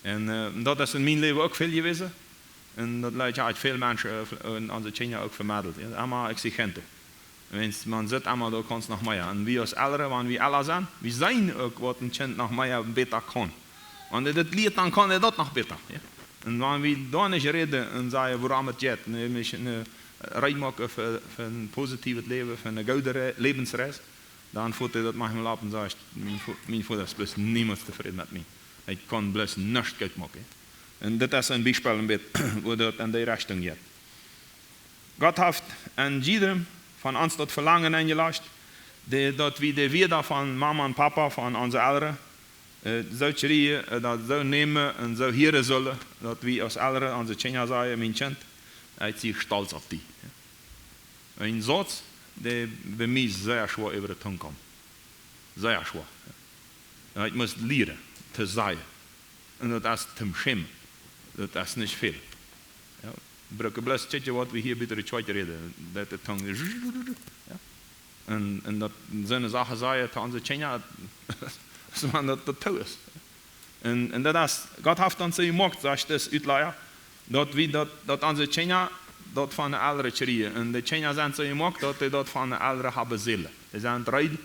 En dat is in mijn leven ook veel gewesen. En dat leidt uit veel mensen in onze China ook vermiddeld. Ja, allemaal exigenter. Wenn man zit allemaal, dan kan het nog meer. En we als ouderen, wanneer we alle zijn, we zijn ook wat een kind nog meer beter kan. Wanneer dat leert, dan kan hij dat nog beter. Ja? En wanneer we daar niet reden en zeggen waarom het gaat, nämlich een rij maken voor een positief leven, voor een goede levensreis, dan voelt hij dat manchmal op en zegt, mijn vader is plus niemand tevreden met mij. Hij kan plus niks goed maken. En dit is een Beispiel, een beetje, hoe dat in die richting gaat. God heeft aan iedereen van ons dat verlangen ingelast, dat we de wieder van mama en papa, van onze ouderen, zo schreeuwen, dat zo nemen en zo hieren zullen, dat we als ouderen onze kinderen zeggen, mijn kind, hij is stolz op die. Een zot, die bij mij zeer schwer over de tong komt. Zeer schwer. Ja, ik moest leren te zeggen. En dat is te schämen. Dat is niet veel. Ja, we gebruiken bloos tje wat we hier bij de tweede reden. Dat de tong is. Ja. En dat zijn zaken zeggen te onze kinderen. sondern dat toe is. En dat is, God heeft ons gemaakt, zoals het uitleidt, dat onze China dat van de oudere cherieën. En de China zijn zo gemaakt dat die dat van de oudere hebben zielen. Die zijn het rijden.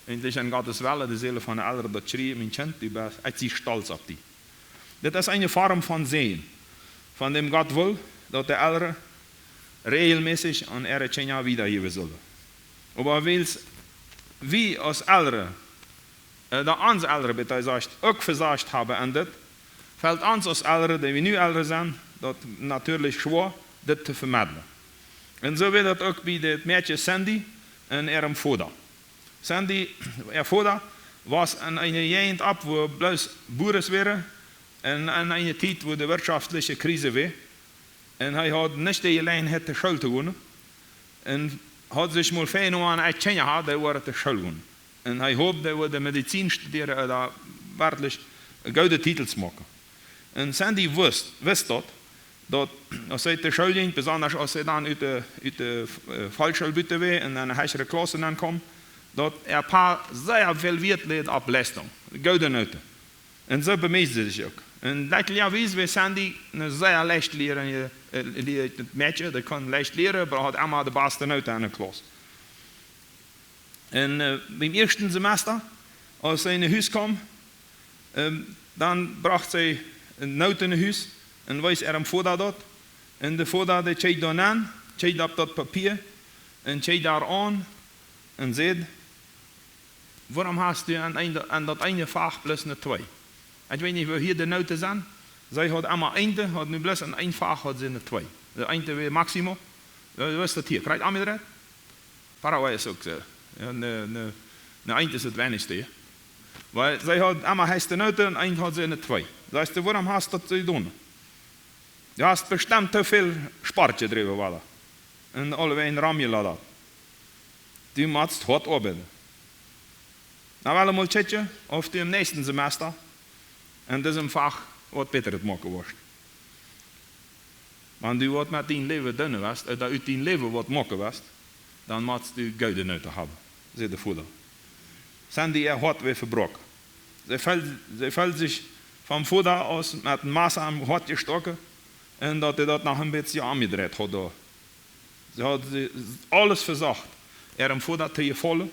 En die zijn Gottes wel, de zielen van de oudere dat cherieën, mijn kind, die is stolz op die. Dit is een vorm van zegen. Van dem God wil, dat de oudere regelmäßig an ihre China wiedergeben sollen. Aber wie als oudere, dat ons oudere betreft ook verzorgd hebben en dit, fällt ons als oudere, die we nu oudere zijn, dat natuurlijk schwer, dit te vermijden. En zo werd het ook bij het meisje Sandy en ihrem vader. Sandy, ihr vader, was in een gegend op waar bloos boeren waren en in een tijd waar de wirtschaftliche Krise was. En hij had niet de gelegenheid de school te gaan. En had zich maar veel aan uit China gehad, hij was de school gaan. En hij hoopte dat we de medicijn studeren en daar werkelijk goede titels maken. En Sandy wist dat als hij de school ging, besonders als hij dan uit de volkschool buiten was en naar een hogere klasse dan kwam, dat een paar zeer veel Wert leed op leistung, goede noten. En zo bemeesde hij zich ook. En letterlijk was Sandy een zeer leicht leren, het meisje, dat kon leicht leren, maar had allemaal de beste noten aan de klas. En beim eerste semester, als hij naar huis kwam, dan bracht zij een noot in huis en wees hem vader dat. En de vader die keek dan aan, keek op dat papier en keek daar aan en zei, waarom hast u aan dat ene vak plus een 2? Ik weet niet waar hier de noten zijn. Zij had allemaal einde, had nu plus een vak had ze een 2. De einde weer maximaal. Wat is dat hier? Krijg je allemaal eruit? Paraguay is ook zo. Ja, een eind is het weinigste. Want zij had allemaal heiste noten en eind had ze een 2. Zei ze, waarom hast du dat te doen? Je hast bestimmt te veel spartje erin willen. En allebei een ramje laten. Die moet hard arbeiden. Nou wel een multje, of die im nächsten semester. En dat is een vak wat beter het maken wordt. Want u wat met die leven doen was, dat uit die leven wat maken was, dan moet u goede noten hebben, zei de vader. Zijn die hart weer verbroken. Zij valt zich van vader aus met een maas aan hart gestoken en dat hij dat nog een beetje aangedraaid had. Ze had alles verzacht, hem vader te gevallen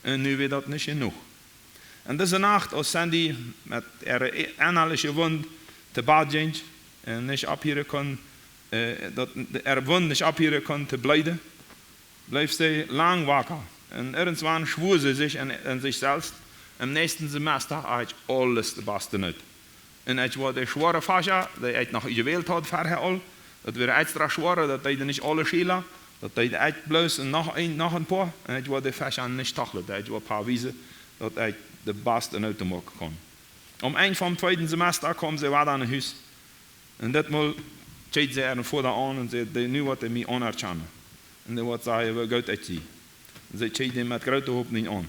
en nu weer dat niet genoeg. En deze nacht, als Sandy met innerlijke wond te bad ging en niet ophieren kon, dat wond niet ophieren kon te blijven, bleef ze lang wakker. En irgendwann schwor ze zich en zichzelf, im nächsten semester had alles de beste uit. En het was de zware fascia, die hij nog gewählt had vorher al, dat weer extra zware, dat hij niet alle schelen, dat hij echt bloos en nog een paar, en het was de fascia niet tachelig, het was een paar wijzen, dat hij de beste uit te maken kon. Om eind van het tweede semester kwam ze weer naar huis. En ditmaal keek ze haar vader aan en zei, nu wordt hij mij anerkennen. En hij wordt zeggen, we goed uit zie. Ze keek hem met grote hoop niet aan.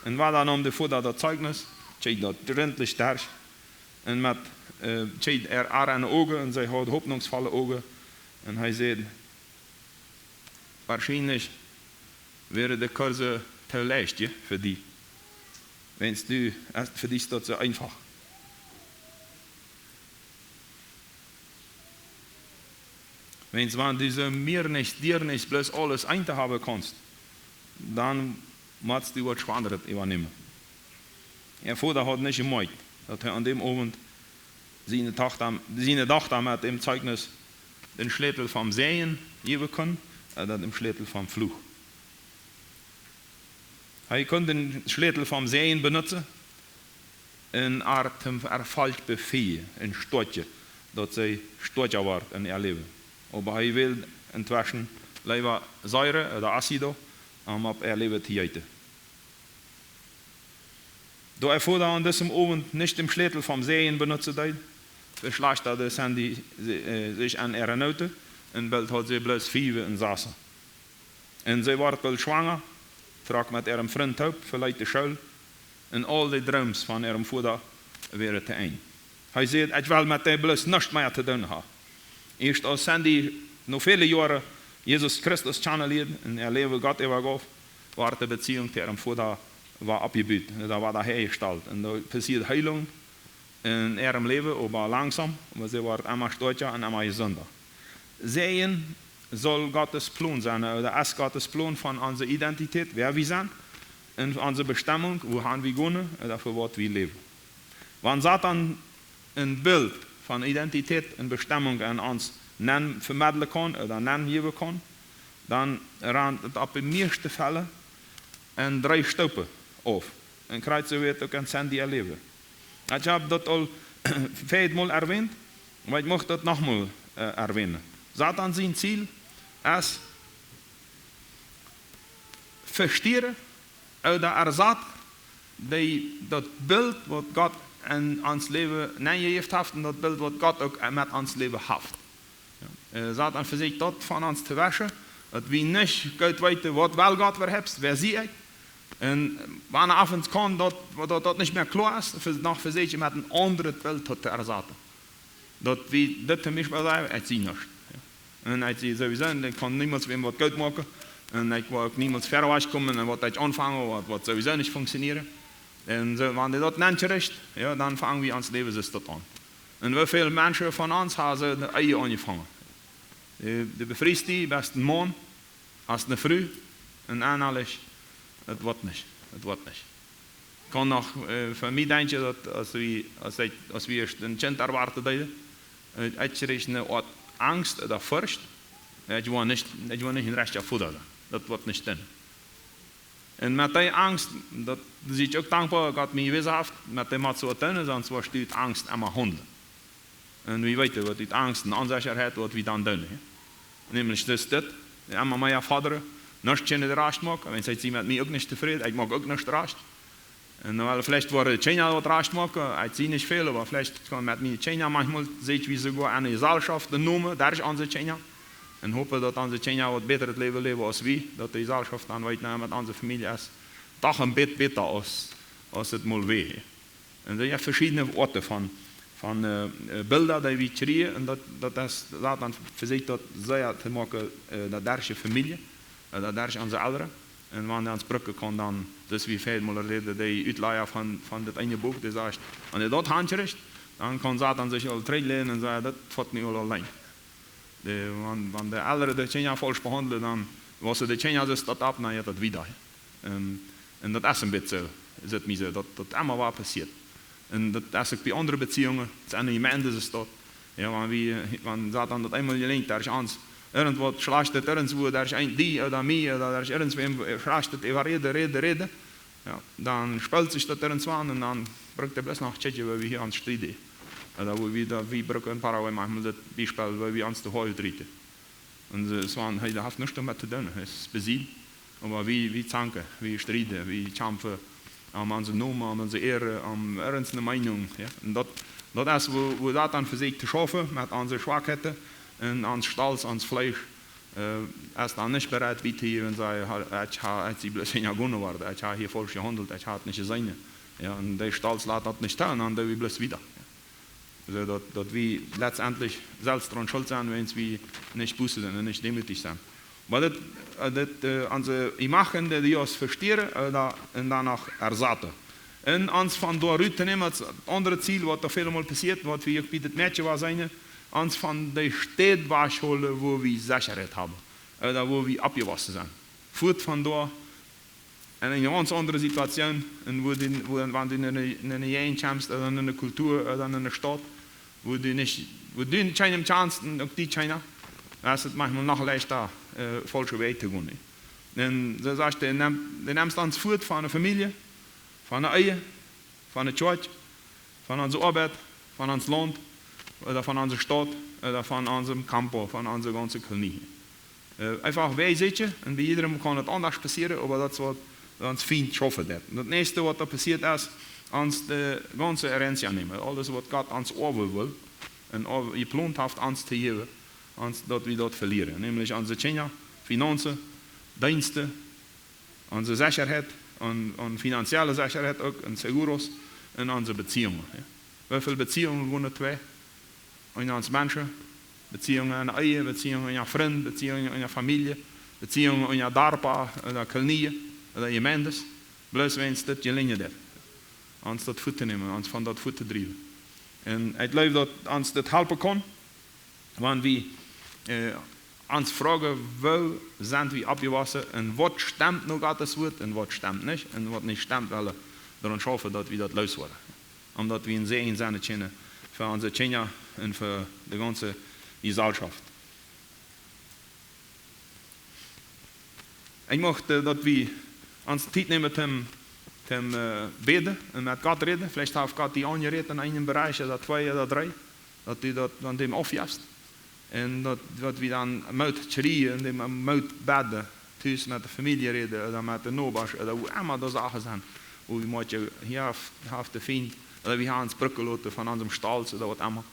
En waar dan nam de vader dat zeugnis, keek dat rindelijk sterk. En met keek er aan de ogen en zij had hoopningsvolle ogen. En hij zei, waarschijnlijk wäre de kurse te leicht voor die. Wenn's du, für dich ist das so einfach. Wenn du so mir nicht, dir nicht bloß alles einzuhaben kannst, dann musst du was Schwaneres übernehmen. Ihr Vater hat nicht gemeint, dass er an dem Abend seine Tochter mit dem Zeugnis den Schlätel vom Sehen geben kann, oder den Schlätel vom Fluch. Hij kon den Schlätel vom Sehen benutzen, een Art Erfolg befeien, een stortje, dat zij stortje wordt in haar leven. Maar hij wil intussen liever Säure oder Acido, om op haar leven te eten. Da er vorher an diesem Abend nicht den Schlätel vom Sehen benutzt hat, verschlechterte Sandy sich an ihre Note und bald hat sie bloß 5 in Sassen. Und sie wurde bald schwanger, trok met ihrem Freund op, verleiht de school. En al die droms van ihrem vader werden te eind. Hij zei, ik wil met die bloos niets meer te doen hebben. Eerst als Sandy nog vele jaren Jezus Christus kennenleerde en er leven God overgaf, was de beziehung te ihrem vader war abgebaut, da war da hergestellt. Und da passiert Heilung in ihrem Leben, aber langsam, aber sie wird immer stärker und immer gesünder. Sehen soll Gottes Plan sein, oder ist Gottes Plan von unserer Identität, wer wir sind, und unsere Bestimmung, wohin wir gehen, oder für was wir leben. Wenn Satan ein Bild von Identität und Bestimmung an uns vermitteln kann, oder geben kann, dann rannt es ab in meisten Fällen in 3 Stufen auf. Und Kreuze wird auch ein Sandy erleben. Ich habe das al 4 Mal erwähnt, aber ich möchte das nochmal erwähnen. Satan sein Ziel ist, verstehen oder ersatt das Bild, was Gott in ons Leben neergegeven hat und das Bild, was Gott auch mit ons Leben hat. Ja. Satan versucht das von uns zu waschen, dass wir nicht gut weten, was wel Gott verhebt, wer sie ist. Und wenn er abends kann, dass nicht mehr klar ist, dann versucht er mit einem anderen Bild zu ersetzen. Dat wie dat für mich sagen, ich sehe nicht. Ja. Und ich sehe sowieso, ich kann niemals wem was gut machen. Und ich will auch niemals verweichen kommen und was ich anfangen, was sowieso nicht funktioniert. Und so, wenn die das nicht recht, ja, dann fangen wir ans Leben das an. Und wie viele Menschen von uns haben so eine Ehe angefangen. Die befriedigt die, best ein Mann, als eine Frau, und eigentlich, das wird nicht. Das wird nicht. Ich kann noch für mich denken, dass als wir ein Kind erwartet haben, ich eine Art Angst oder Furcht, ich will nicht in Recht erfüllen. Das wird nicht drin. Und mit der Angst, das bin ich auch dankbar, Gott mir gewissenhaft, mit dem zu tun, sonst war die Angst immer handeln. Und wir wissen, was die Angst und Unsicherheit, was wir dann tun. Nämlich das, immer mein Vater, nicht können recht machen, wenn sie mit mir auch nicht zufrieden, ich mag auch nicht recht. Und weil vielleicht war die China was recht machen, ich sehe nicht viel, aber vielleicht kann mit mir China manchmal, sehe ich wie sogar eine Gesellschaft nehmen, der ist unsere China. Und hoffe, dass unsere China was besser leben als wir, dass die Gesellschaft dann weiter mit unserer Familie ist, doch ein bisschen besser als es mal wäre. Und es gibt verschiedene Orte von Bilder, die wir kriegen, und das dann versucht, das sehr zu machen, das ist Familie, das ist unsere Eltern. Und wenn er ans Brücke kann, dann, das wie viel mal erlebt, die Utleier von das eine Buch, die sagt, wenn er dort handschrift, dann kann Satan sich all lehnen und sagen, das fährt nicht allein. Wenn der Ältere die China falsch behandelt, dann was die China das ab, dann geht das wieder. Und das ist ein bisschen, das immer war passiert. Und das ist auch bei anderen Beziehungen, das eine Gemeinde ist dort. Ja, wenn Satan das einmal gelingt, da ist eins, irgendwas schlachtet, irgendwo, da ist ein die oder mir, oder da ist irgendwem schlachtet, reden. Ja, dann spielt sich das irgendwann und dann bringt er bloß nach Tschechien, weil wir hier ans Stride. Oder wo wir brauchen in Paraguay manchmal das Beispiel, weil wir uns zu Hause treten. Und es waren, da hat nichts damit zu tun, es ist besiegt. Aber wir zanken, wir streiten, wir kämpfen an unsere Nummer, an unsere Ehre, an irgendeine Meinung. Ja? Und das ist, wo Satan versucht zu schaffen, mit unseren Schwachheiten, und ans Stolz, ans Fleisch, er ist dann nicht bereit, wie die und sagt, ich habe bloß in Jahren geworden, ich habe hier falsch gehandelt, ich habe nicht gesehen. Ja, und der Stolz lässt das nicht tun, dann wir bloß wieder. Also, dass wir letztendlich selbst daran schuld sind, wenn wir nicht bußen sind und nicht demütig sind. Aber unsere Imagen, die uns verstehen und danach ersatten. Und uns von dort zu nehmen, das andere Ziel, was da vielmal passiert, was wir bei den Mädchen war sein, uns von der Stadt wegholen, wo wir Sicherheit haben. Oder wo wir abgewaschen sind. Fort von dort in eine ganz andere Situation, wenn du in eine Gegend kommst, oder in eine Kultur, oder in eine Stadt, wo du keine Chance hast, auch die China, das ist manchmal noch leichter, falsche Wege zu gehen. Und so sagst du nimmst uns fort von einer Familie, von einer Ehe, von einer Church, von unserer Arbeit, von unserem Land, oder von unserer Stadt, oder von unserem Campo, von unserer ganzen Kolonie. Einfach wer sitzen, und bei jedem kann es anders passieren, aber das wird uns fein schaffen. Das nächste, was da passiert ist, uns die ganze Herenz nehmen, alles, was Gott uns Ohr will, und geplant hat, uns zu geben, uns dort wir dort verlieren. Nämlich unsere China, Finanzen, Dienste, unsere Sicherheit, und finanzielle Sicherheit auch, und Seguros, und unsere Beziehungen. Ja. Wie viele Beziehungen wurden zwei? In uns Menschen, Beziehungen in der Ehe, Beziehungen in der Freund, Beziehungen in der Familie, Beziehungen in der Darpa, in der Kolonie, in der Gemeindes. Bloß wenn es das gelingt hat. Ons dat voet te nemen, ons van dat voet te drijven. En ik geloof dat ons dat helpen kan. Want wie ons vragen wil, zijn we abgewassen. En wat stemt nog Gottes woord en wat stemt niet. En wat niet stemt, willen we dan schaffen dat we dat los worden. Omdat we een zegen zijn kennen voor onze kinderen en voor de ganze Gesellschaft. Ik mocht dat we ons tijd nemen te beden en met God reden. Vielleicht heeft God die aangereed in een bereich, dat 2 oder 3, dat hij dat van hem afjast. En dat we dan moet schreeuwen en dan moet bidden, thuis met de familie reden, of met de nobers, of hoe immer dat zaken zijn. Hoe we moeten hier heeft te vinden, of we gaan ons brücken laten van onze stals, of wat immer.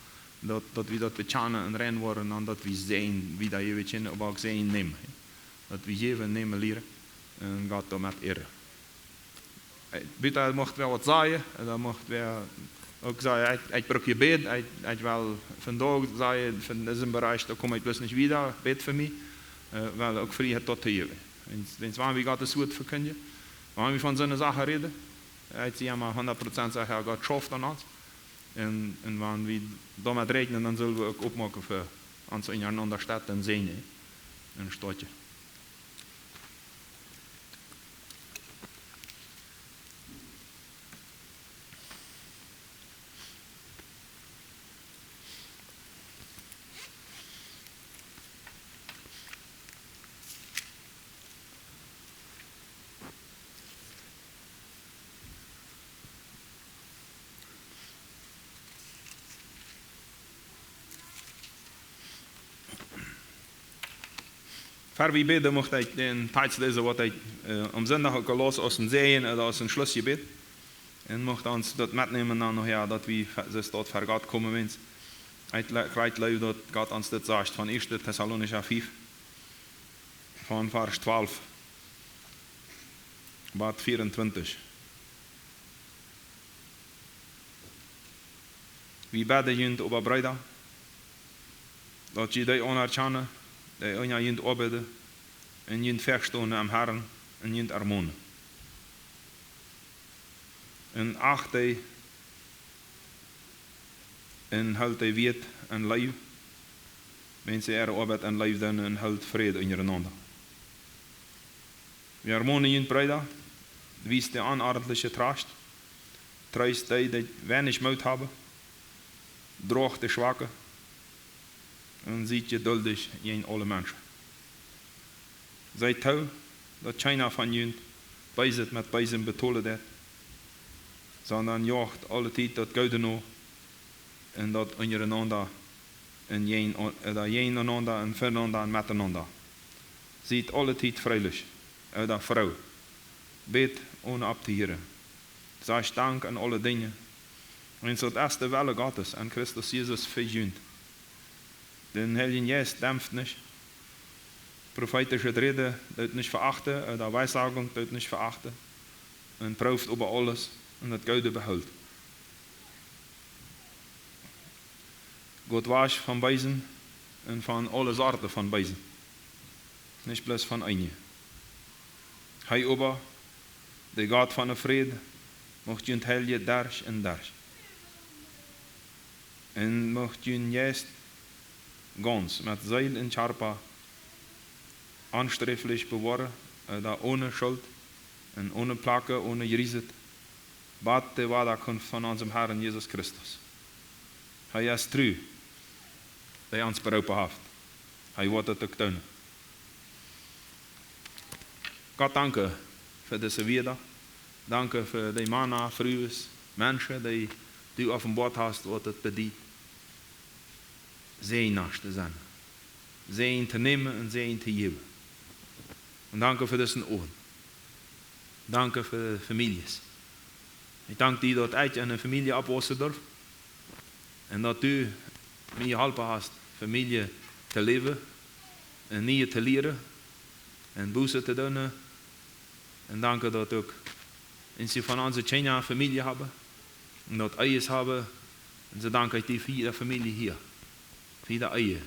Dat we dat bechanen en rennen worden, en dat we zijn, wie dat je weet, maar ook zijn nemen. Dat we geven nemen leren, en God dat met eren. Bitte mocht wel wat zeggen, dan mocht wel ook zeggen, ik bruk je bed, ik wil vandaag zeggen, van deze bereich, daar kom ik dus niet weer, bed voor mij, wel ook vrijheid tot te geven. En wanneer we Gottes woord verkündigen, wanneer we van zo'n zaken reden, ik zie maar 100% zeggen, ja, God schafft aan ons. En wanneer we daarmee rekenen, dan zullen we ook opmaken voor ons in een andere stad en zien, een stadje. Voor wie bidden mocht ik den tijd lezen wat ik am zondag ook los aus dem Sehen oder aus dem Schlussgebet. En mocht ons dat metnemen dan nog ja, dat we dus tot voor God komen wens. Ik krijg leuk dat God ons dit zegt van 1 Thessalonica 5, van vers 12, tot 24. We bidden junt over Brüder, dat je die onerkennen, die on junt opbidden, en junt verstonen am Herren, en junt ermonen. En acht die, en houdt die weet en lijf, mensen er opbid en lijf dan en houdt vrede in je. We ermonen junt Brüder, wies de onordentliche Tracht, treist die weinig moed hebben, droog de Schwache, en ziet je duldig in alle mensen. Zij touw dat keiner van jullie bezit met bezem betolen dat, sondern jaagt alle tijd dat Gode no en dat ondereinander en een einander en voneinander en miteinander. Ziet alle tijd vrijelijk uit de vrouw. Bid ohne abzuhören. Zeg dank aan alle dingen. En zo het eerste Welle Gottes an Christus Jesus verjunt. Den Heiligen Geist dämpft nicht. Prophetische Rede dort nicht verachten, oder Weissagung dort nicht verachten. Und prüft über alles und das Gute behält. Gott weiß von Beisen und von alle Sorten von Beisen. Nicht bloß von einem. Hij aber, der Gott von der Friede, mocht je helje darsch en darsch. En mocht je juist ganz met Seil en Charpa ansträflich bewahren, da ohne Schuld und ohne Plage, ohne Geriset, bat de Wadakunft von unserem Herrn Jesus Christus. Hij is true, der uns beroepen heeft. Hij wordt het ook doen. Gott danke für diese Wieder. Danke für die Männer, Frauen, Menschen, die du auf dem Bord hast, wat het bedient. Zehnast te zijn. Zehn te nemen en zehn te geven. En danke für diesen Ohren. Danke für Families. Ich danke dir, dass ich eine Familie abwassen darf. En dat du mir geholpen hast, Familie te leven. En nieuw te leren. En boete te doen. En danke dat ook ze van onze China Familie hebben. En dat eiers hebben. En ze danken ik die voor de familie hier. Voor de eieren.